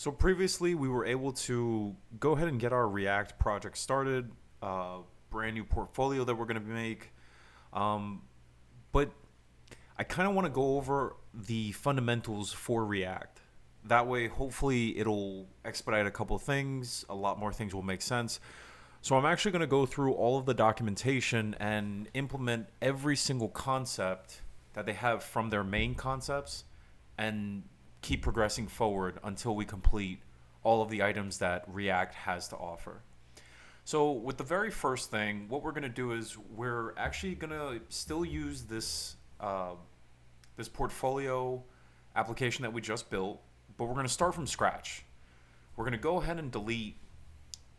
So previously we were able to go ahead and get our React project started, brand new portfolio that we're going to make. Um, but I kind of want to go over the fundamentals for React. That way, hopefully, it'll expedite a couple of things. A lot more things will make sense. So I'm actually going to go through all of the documentation and implement every single concept that they have from their main concepts and keep progressing forward until we complete all of the items that React has to offer. So with the very first thing, what we're going to do is we're actually going to still use this portfolio application that we just built, but we're going to start from scratch. We're going to go ahead and delete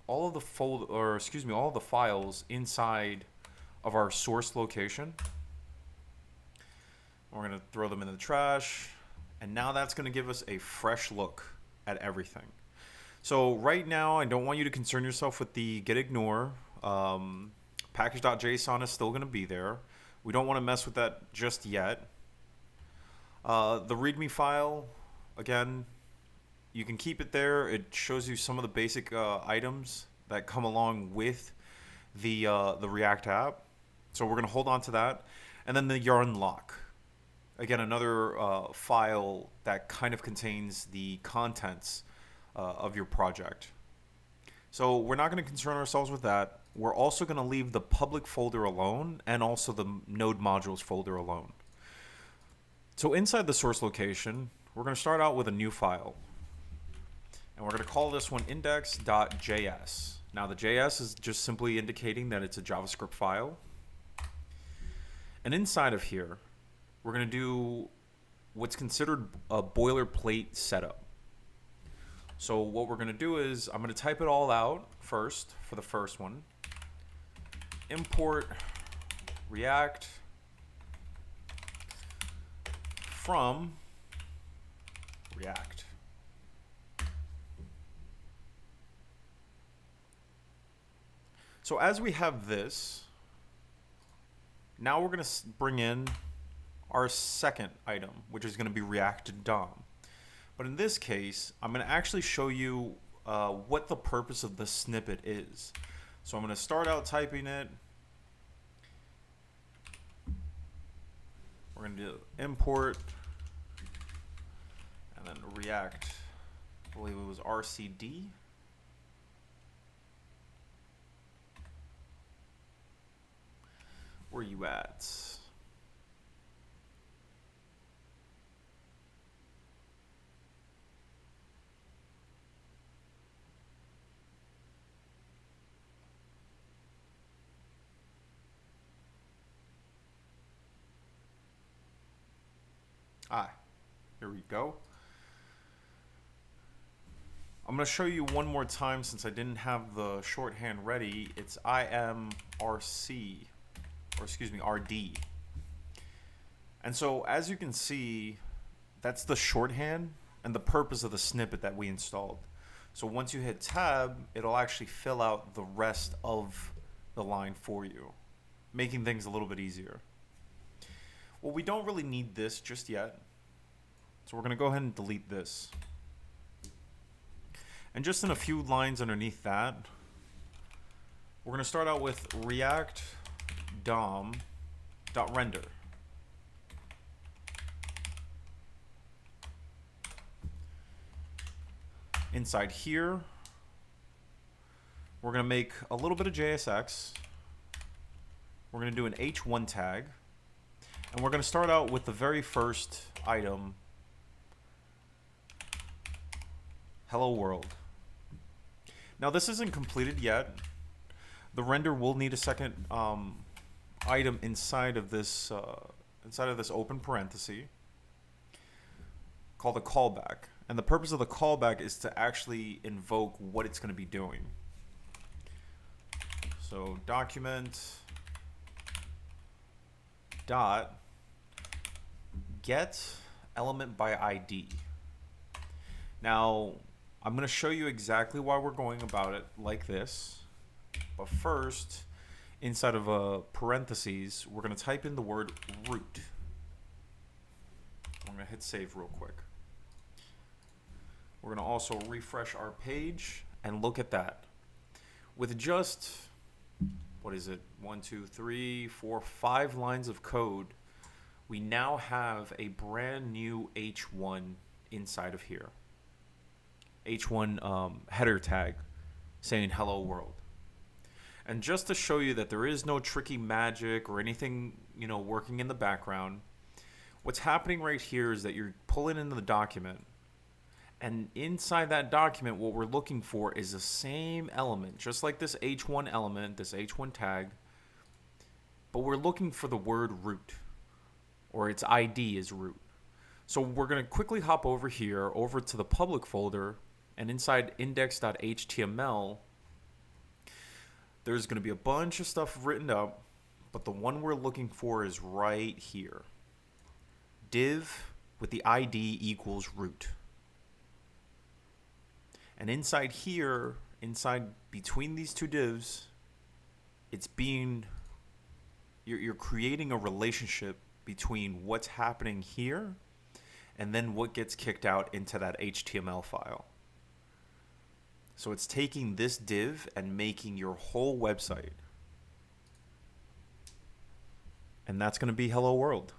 all of the all of the files inside of our source location. We're going to throw them in the trash, and now that's going to give us a fresh look at everything. So right now, I don't want you to concern yourself with the get ignore. Package.json is still going to be there. We don't want to mess with that just yet. The README file, again, you can keep it there. It shows you some of the basic items that come along with the React app. So we're going to hold on to that. And then the yarn lock. Again, another file that kind of contains the contents of your project. So we're not going to concern ourselves with that. We're also going to leave the public folder alone and also the node modules folder alone. So inside the source location, we're going to start out with a new file. And we're going to call this one index.js. Now the JS is just simply indicating that it's a JavaScript file. And inside of here, we're going to do what's considered a boilerplate setup. So what we're going to do is I'm going to type it all out first for the first one. Import React from React. So as we have this, now we're going to bring in our second item, which is going to be React DOM. But in this case, I'm going to actually show you what the purpose of the snippet is. So I'm going to start out typing it. We're going to do import and then React, I believe it was RCD. Where are you at? Here we go. I'm going to show you one more time since I didn't have the shorthand ready. It's IMRC, or excuse me, RD. And so as you can see, that's the shorthand and the purpose of the snippet that we installed. So once you hit tab, it'll actually fill out the rest of the line for you, making things a little bit easier. Well, we don't really need this just yet. So we're going to go ahead and delete this. And just in a few lines underneath that, we're going to start out with React DOM.render. Inside here, we're going to make a little bit of JSX. We're going to do an H1 tag. And we're going to start out with the very first item, hello world. Now this isn't completed yet. The render will need a second item inside of this open parenthesis called a callback. And the purpose of the callback is to actually invoke what it's going to be doing. So document dot get element by ID. Now I'm going to show you exactly why we're going about it like this. But first, inside of a parentheses, we're going to type in the word root. I'm going to hit save real quick. We're going to also refresh our page and look at that. With just, what is it, 1, 2, 3, 4, 5 lines of code, we now have a brand new H1 inside of here. H1 header tag saying hello world. And just to show you that there is no tricky magic or anything, working in the background, what's happening right here is that you're pulling into the document, and inside that document, what we're looking for is the same element, just like this H1 element, this H1 tag, but we're looking for the word root, or its ID is root. So we're going to quickly hop over here, over to the public folder, and inside index.html, there's going to be a bunch of stuff written up, but the one we're looking for is right here. Div with the ID equals root. And inside here, between these two divs, you're creating a relationship between what's happening here and then what gets kicked out into that HTML file. So it's taking this div and making your whole website. And that's going to be Hello World.